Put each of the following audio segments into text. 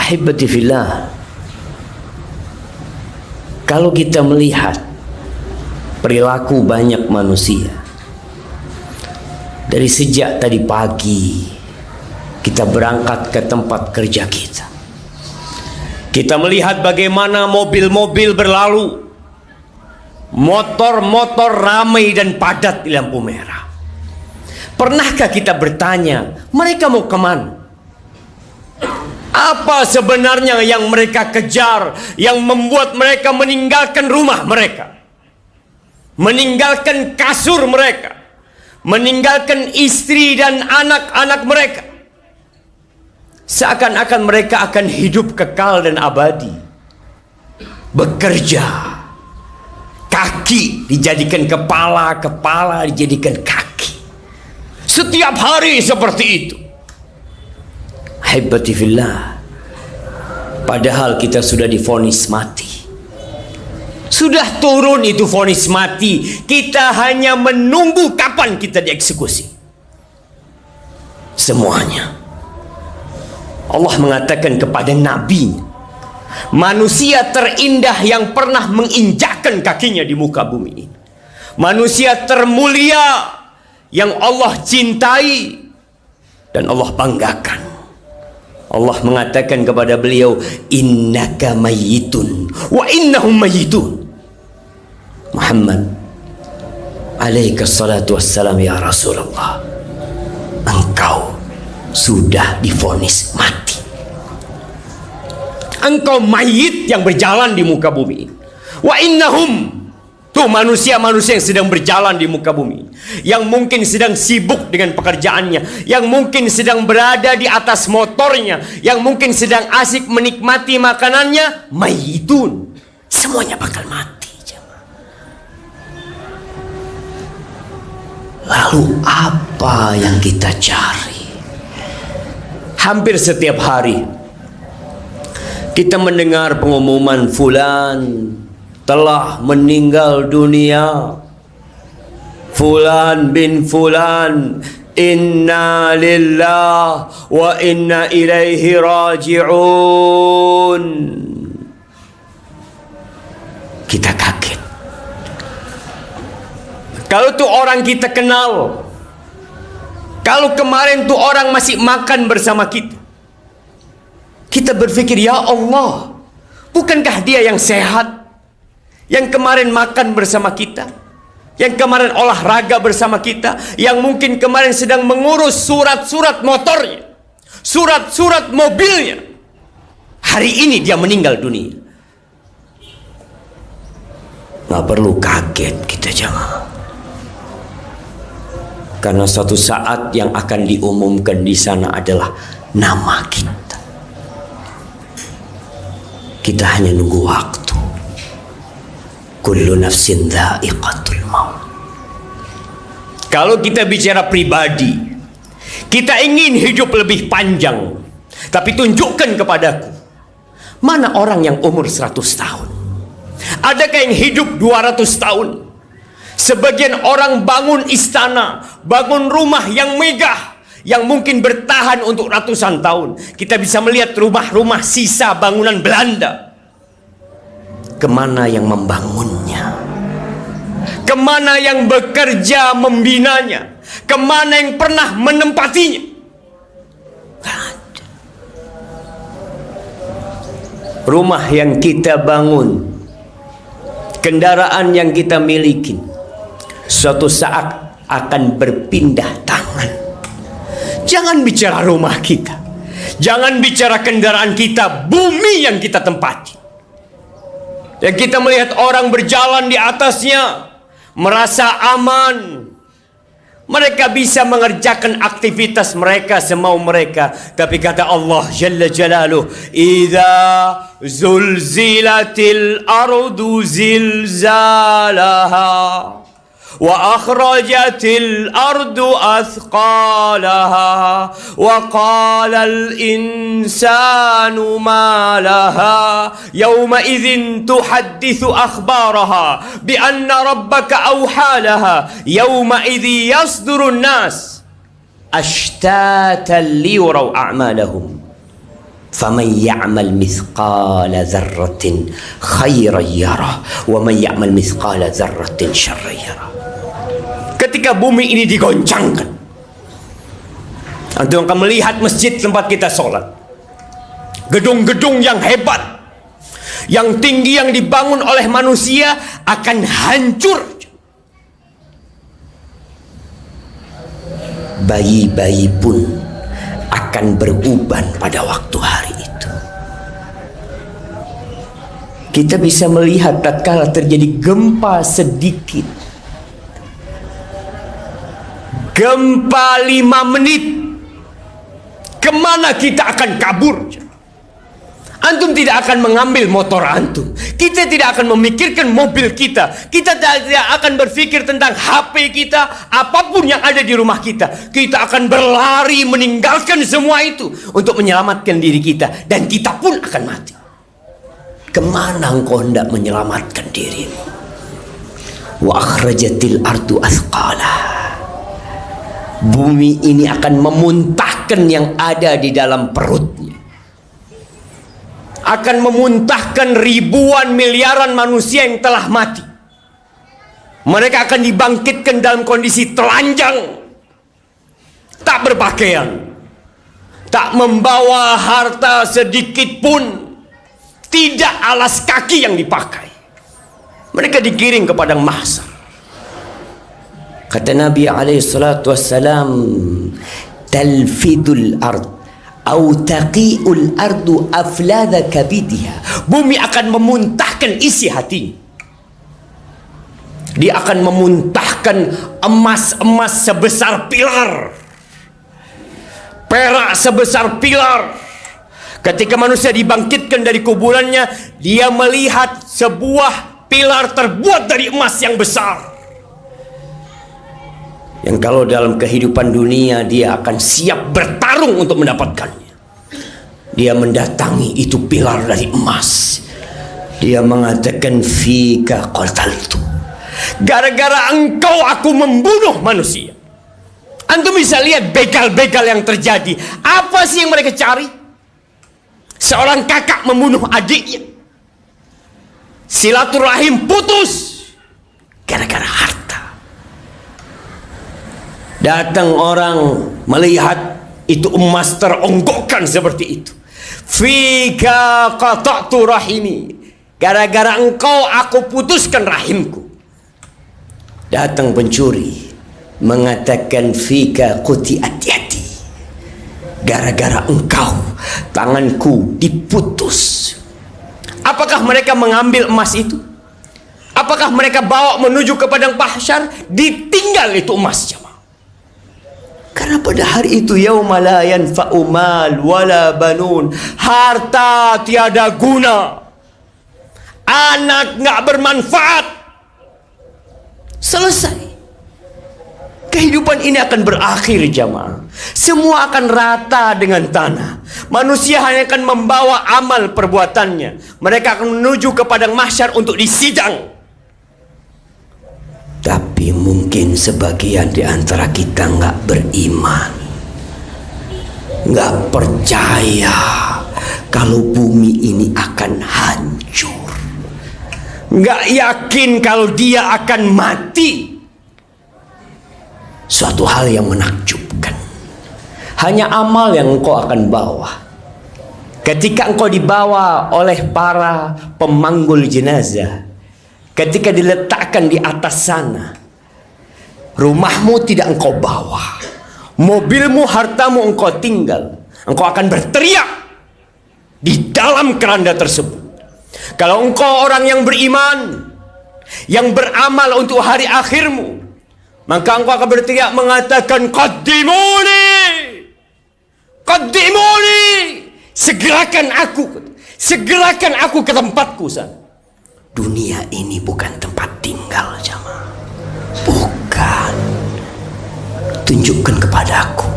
Ahibati fillah, kalau kita melihat perilaku banyak manusia dari sejak tadi pagi kita berangkat ke tempat kerja kita, kita melihat bagaimana mobil-mobil berlalu, motor-motor ramai dan padat di lampu merah. Pernahkah kita bertanya, mereka mau kemana? Apa sebenarnya yang mereka kejar, yang membuat mereka meninggalkan rumah mereka, meninggalkan kasur mereka, meninggalkan istri dan anak-anak mereka? Seakan-akan mereka akan hidup kekal dan abadi. Bekerja, kaki dijadikan kepala, kepala dijadikan kaki. Setiap hari seperti itu. Haibati fillah, padahal kita sudah divonis mati. Sudah turun itu vonis mati. Kita hanya menunggu kapan kita dieksekusi. Semuanya. Allah mengatakan kepada Nabi, manusia terindah yang pernah menginjakkan kakinya di muka bumi ini, manusia termulia yang Allah cintai dan Allah banggakan. Allah mengatakan kepada beliau, innaka mayyitun wa innahum mayyitun. Muhammad alaika salatu wassalam, ya Rasulullah, engkau sudah divonis mati. Engkau mayit yang berjalan di muka bumi. Wa innahum, tuh manusia-manusia yang sedang berjalan di muka bumi, yang mungkin sedang sibuk dengan pekerjaannya, yang mungkin sedang berada di atas motornya, yang mungkin sedang asik menikmati makanannya, mayitun. Semuanya bakal mati. Lalu apa yang kita cari? Hampir setiap hari kita mendengar pengumuman fulan telah meninggal dunia, fulan bin fulan, inna lillah wa inna ilaihi raji'un. Kita kaget. Kalau tuh orang kita kenal, kalau kemarin tuh orang masih makan bersama kita, kita berpikir, ya Allah, bukankah dia yang sehat, yang kemarin makan bersama kita, yang kemarin olahraga bersama kita, yang mungkin kemarin sedang mengurus surat-surat motornya, surat-surat mobilnya, hari ini dia meninggal dunia. Nggak perlu kaget kita, jangan. Karena suatu saat yang akan diumumkan di sana adalah nama kita. Kita hanya nunggu waktu. Kullu nafsin dha'iqatul maut. Kalau kita bicara pribadi, kita ingin hidup lebih panjang, tapi tunjukkan kepadaku, mana orang yang umur 100 tahun? Adakah yang hidup 200 tahun? Sebagian orang bangun istana, bangun rumah yang megah, yang mungkin bertahan untuk ratusan tahun. Kita bisa melihat rumah-rumah sisa bangunan Belanda. Kemana yang membangunnya? Kemana yang bekerja membinanya? Kemana yang pernah menempatinya? Rumah yang kita bangun, kendaraan yang kita miliki, suatu saat akan berpindah tangan. Jangan bicara rumah kita, jangan bicara kendaraan kita, bumi yang kita tempati. Dan kita melihat orang berjalan di atasnya, merasa aman. Mereka bisa mengerjakan aktivitas mereka semau mereka. Tapi kata Allah Jalla Jalaluh, idza zulzilatil ardu zilzalaha wa akhrajatil ardu athqalaha wa qala al insanu ma laha yawma idzin tuhaddithu akhbaraha bi anna rabbaka awhalaha yawma idzi yasdurun nas ashtatan liyuraw a'malahum. Faman ya'mal mithqala dzarratin khairan yarah wa man ya'mal mithqala dzarratin syarran yarah. Ketika bumi ini digoncangkan, antum akan melihat masjid tempat kita sholat, gedung-gedung yang hebat, yang tinggi, yang dibangun oleh manusia akan hancur. Bayi-bayi pun akan beruban pada waktu hari itu. Kita bisa melihat tatkala terjadi gempa sedikit, gempa 5 menit, kemana kita akan kabur? Antum tidak akan mengambil motor antum, kita tidak akan memikirkan mobil kita tidak akan berpikir tentang HP kita, apapun yang ada di rumah kita. Kita akan berlari meninggalkan semua itu untuk menyelamatkan diri kita, dan kita pun akan mati. Kemana engkau hendak menyelamatkan dirimu? Wa akhrajatil ardu athqalaha. Bumi ini akan memuntahkan yang ada di dalam perutnya, akan memuntahkan ribuan miliaran manusia yang telah mati. Mereka akan dibangkitkan dalam kondisi telanjang, tak berpakaian, tak membawa harta sedikit pun, tidak alas kaki yang dipakai. Mereka digiring ke padang mahsyar. Kata Nabi SAW, talfidul ard au taqi'ul ardu afladha kabidiha. Bumi akan memuntahkan isi hati. Dia akan memuntahkan emas-emas sebesar pilar, perak sebesar pilar. Ketika manusia dibangkitkan dari kuburannya, dia melihat sebuah pilar terbuat dari emas yang besar, yang kalau dalam kehidupan dunia dia akan siap bertarung untuk mendapatkannya. Dia mendatangi itu pilar dari emas. Dia mengatakan, fika qataltu, gara-gara engkau aku membunuh manusia. Antum bisa lihat begal-begal yang terjadi. Apa sih yang mereka cari? Seorang kakak membunuh adiknya, silaturahim putus gara-gara harta. Datang orang melihat itu emas teronggokkan seperti itu. Fika qata'tu rahimi, gara-gara engkau aku putuskan rahimku. Datang pencuri mengatakan, fika quti'at yadi, gara-gara engkau tanganku diputus. Apakah mereka mengambil emas itu? Apakah mereka bawa menuju ke padang mahsyar? Ditinggal itu emas, jemaah. Karena pada hari itu, yauma la yanfa'u mal wala banun, harta tiada guna, anak nggak bermanfaat. Selesai. Kehidupan ini akan berakhir, jamaah. Semua akan rata dengan tanah. Manusia hanya akan membawa amal perbuatannya. Mereka akan menuju ke padang mahsyar untuk disidang. Tapi mungkin sebagian di antara kita nggak beriman, nggak percaya kalau bumi ini akan hancur, nggak yakin kalau dia akan mati. Suatu hal yang menakjubkan. Hanya amal yang engkau akan bawa. Ketika engkau dibawa oleh para pemanggul jenazah, ketika diletakkan di atas sana, rumahmu tidak engkau bawa, mobilmu, hartamu engkau tinggal. Engkau akan berteriak di dalam keranda tersebut. Kalau engkau orang yang beriman, yang beramal untuk hari akhirmu, maka engkau akan berteriak mengatakan, qaddimuni, qaddimuni, segerakan aku ke tempatku sana. Dunia ini bukan tempat tinggal, jamaah. Bukan. Tunjukkan kepadaku,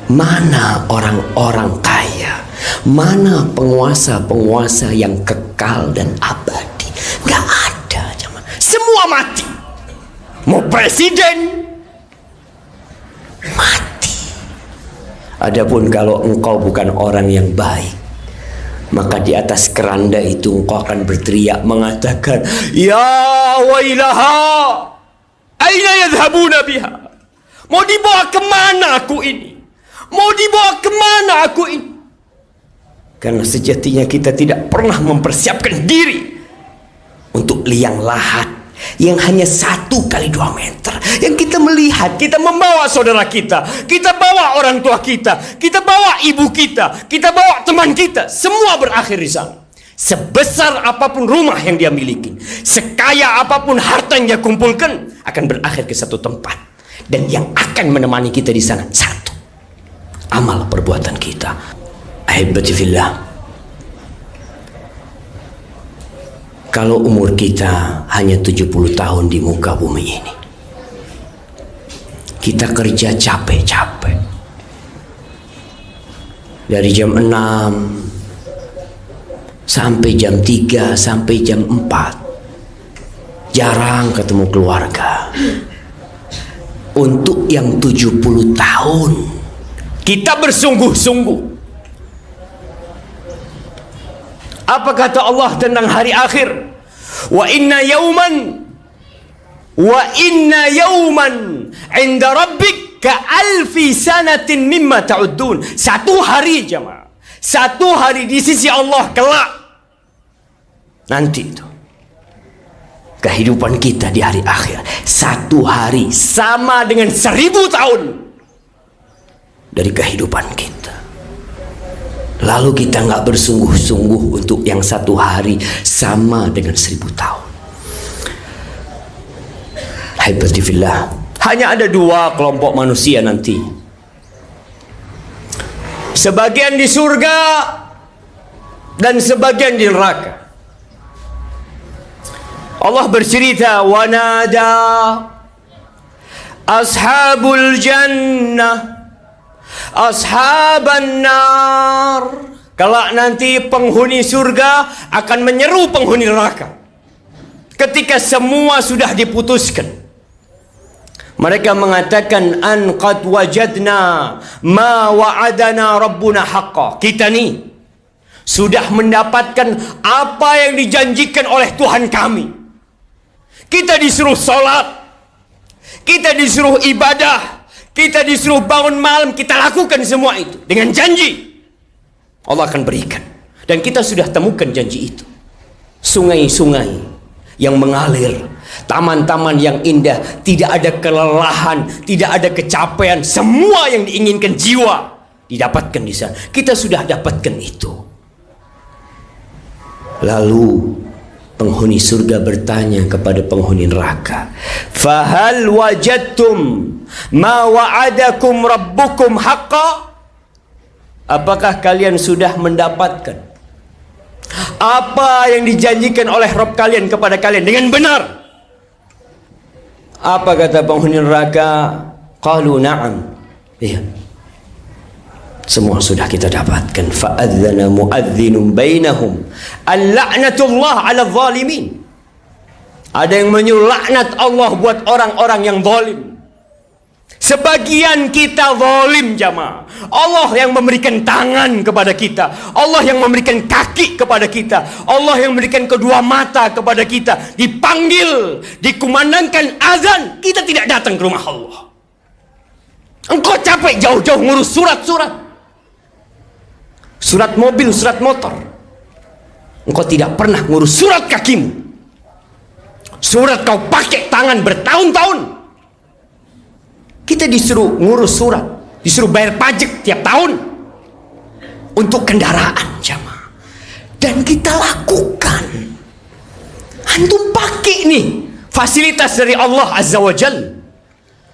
mana orang-orang kaya, mana penguasa-penguasa yang kekal dan abadi. Gak ada, jamaah. Semua mati. Mau presiden mati, Adapun kalau engkau bukan orang yang baik, maka di atas keranda itu engkau akan berteriak mengatakan, ya wailaha, aina yadhhabuna biha. Mau dibawa kemana aku ini? Mau dibawa kemana aku ini? Karena sejatinya kita tidak pernah mempersiapkan diri untuk liang lahat yang hanya 1 kali 2 meter. Yang kita melihat, kita membawa saudara kita bawa orang tua kita bawa ibu kita bawa teman kita, semua berakhir di sana. Sebesar apapun rumah yang dia miliki, sekaya apapun harta yang dia kumpulkan, akan berakhir ke satu tempat. Dan yang akan menemani kita di sana satu, amal perbuatan kita. Ahibati fillah, kalau umur kita hanya 70 tahun di muka bumi ini, kita kerja capek-capek dari jam 6 sampai jam 3 sampai jam 4, jarang ketemu keluarga. Untuk yang 70 tahun kita bersungguh-sungguh. Apa kata Allah tentang hari akhir? Wa inna yawman 'inda rabbik ka alfi sanatin mimma ta'uddun. Satu hari jemaah, satu hari di sisi Allah kelak nanti itu, kehidupan kita di hari akhir, satu hari sama dengan 1000 tahun dari kehidupan kita. Lalu kita nggak bersungguh-sungguh untuk yang satu hari sama dengan 1000 tahun. Haibati fillah, hanya ada 2 kelompok manusia nanti. Sebagian di surga dan sebagian di neraka. Allah bercerita, wa nada ashabul jannah ashaban nar. Kelak nanti penghuni surga akan menyeru penghuni neraka. Ketika semua sudah diputuskan, mereka mengatakan, an qad wajadna ma wa'adana rabbuna haqqa. Kita nih sudah mendapatkan apa yang dijanjikan oleh Tuhan kami. Kita disuruh sholat, kita disuruh ibadah, kita disuruh bangun malam, kita lakukan semua itu dengan janji Allah akan berikan. Dan kita sudah temukan janji itu. Sungai-sungai yang mengalir, taman-taman yang indah, tidak ada kelelahan, tidak ada kecapean, semua yang diinginkan jiwa didapatkan di sana. Kita sudah dapatkan itu. Lalu penghuni surga bertanya kepada penghuni neraka, fahal wajadtum ma wa'adakum rabbukum haqqa? Apakah kalian sudah mendapatkan apa yang dijanjikan oleh Rabb kalian kepada kalian dengan benar? Apa kata penghuni neraka? Qalu na'am. Iya, semua sudah kita dapatkan. Fa'adzana mu'adzinun bainahum al-la'natullah 'ala zalimin. Ada yang menyuruh laknat Allah buat orang-orang yang zalim. Sebagian kita zalim jamaah. Allah yang memberikan tangan kepada kita, Allah yang memberikan kaki kepada kita, Allah yang memberikan kedua mata kepada kita. Dipanggil, dikumandangkan azan, kita tidak datang ke rumah Allah. Engkau capek jauh-jauh ngurus surat-surat, surat mobil, surat motor. Engkau tidak pernah ngurus surat kakimu. Surat kau pakai tangan bertahun-tahun. Kita disuruh ngurus surat, disuruh bayar pajak tiap tahun untuk kendaraan jamaah. Dan kita lakukan. Antum pakai nih fasilitas dari Allah Azza wa Jalla.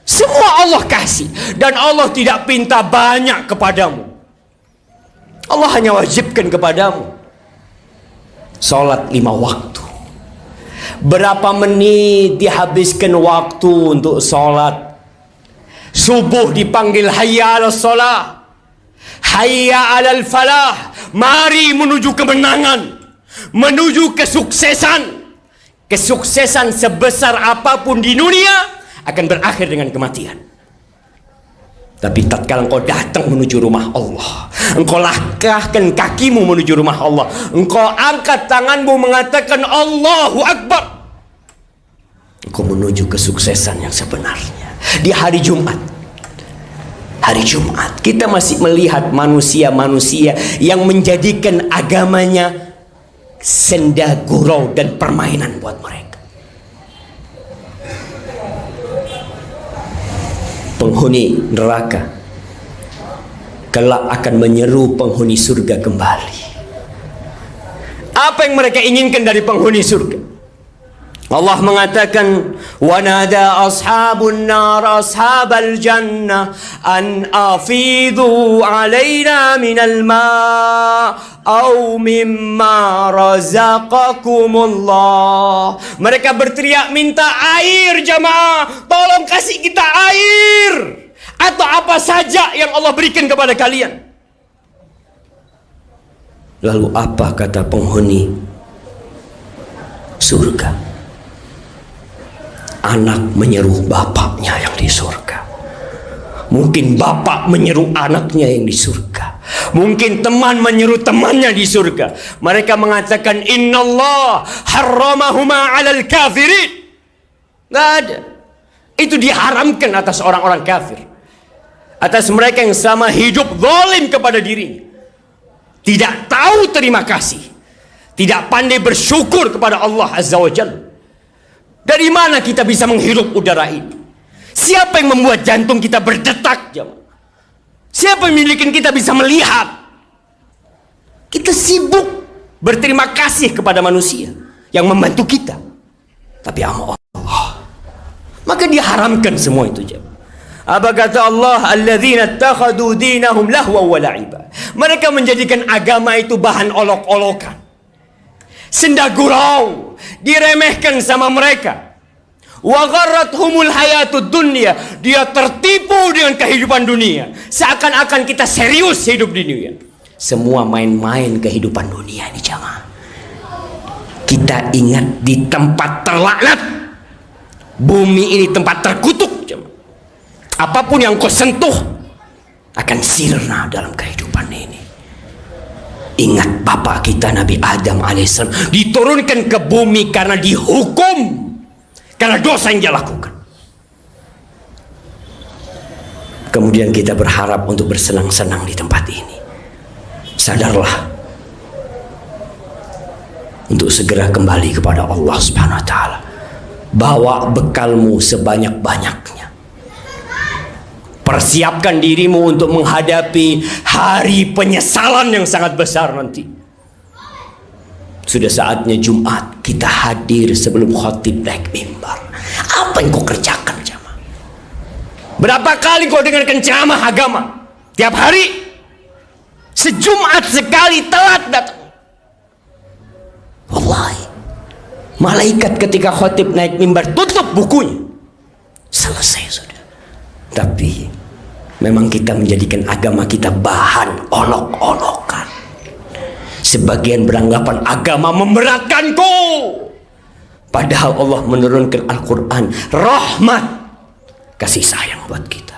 Semua Allah kasih. Dan Allah tidak pinta banyak kepadamu. Allah hanya wajibkan kepadamu sholat 5 waktu. Berapa menit dihabiskan waktu untuk sholat? Subuh dipanggil hayya 'alas shalah, hayya 'alal falah. Mari menuju kemenangan, menuju kesuksesan. Kesuksesan sebesar apapun di dunia akan berakhir dengan kematian. Tapi tatkala engkau datang menuju rumah Allah, engkau langkahkan kakimu menuju rumah Allah, engkau angkat tanganmu mengatakan Allahu Akbar, engkau menuju kesuksesan yang sebenarnya. Di hari Jumat, kita masih melihat manusia-manusia yang menjadikan agamanya senda gurau dan permainan buat mereka. Penghuni neraka kelak akan menyeru penghuni surga kembali. Apa yang mereka inginkan dari penghuni surga? Allah mengatakan, wa nada ashabun nar ashabal jannah an afidu alaina minal ma' au mimma razaqakumullah. Mereka berteriak minta air, jamaah, tolong kasih kita air atau apa saja yang Allah berikan kepada kalian. Lalu apa kata penghuni surga? Anak menyeru bapaknya yang di surga. Mungkin bapak menyeru anaknya yang di surga. Mungkin teman menyeru temannya di surga. Mereka mengatakan innallah harramahuma 'alal kafirin. Nggak ada. Itu diharamkan atas orang-orang kafir. Atas mereka yang sama hidup zalim kepada dirinya. Tidak tahu terima kasih. Tidak pandai bersyukur kepada Allah Azza wa Jalla. Dari mana kita bisa menghirup udara ini? Siapa yang membuat jantung kita berdetak? Siapa yang memiliki kita bisa melihat? Kita sibuk berterima kasih kepada manusia yang membantu kita. Tapi sama Allah, maka diharamkan semua itu. Apa kata Allah? Alladzina ittakhadhu dinahum lahwa wa la'iba. Mereka menjadikan agama itu bahan olok-olokan, senda gurau, diremehkan sama mereka. Wa gharrathumul hayatud dunya. Dia tertipu dengan kehidupan dunia, seakan-akan kita serius hidup di dunia. Semua main-main kehidupan dunia ini, jamaah. Kita ingat di tempat terlaknat, bumi ini tempat terkutuk, jamaah. Apapun yang kau sentuh akan sirna dalam kehidupan ini. Ingat bapak kita Nabi Adam alaihissalam diturunkan ke bumi karena dihukum karena dosa yang dia lakukan. Kemudian kita berharap untuk bersenang-senang di tempat ini. Sadarlah untuk segera kembali kepada Allah Subhanahu wa taala. Bawa bekalmu sebanyak-banyaknya. Persiapkan dirimu untuk menghadapi hari penyesalan yang sangat besar nanti. Sudah saatnya Jumat kita hadir sebelum khatib naik mimbar. Apa yang kau kerjakan, jamaah? Berapa kali kau dengarkan ceramah agama? Tiap hari? Sejumat sekali telat datang. Wallahi, malaikat ketika khatib naik mimbar tutup bukunya. Selesai sudah. Tapi memang kita menjadikan agama kita bahan olok-olokan. Sebagian beranggapan agama memberatkanku, padahal Allah menurunkan Al-Quran rahmat, kasih sayang buat kita.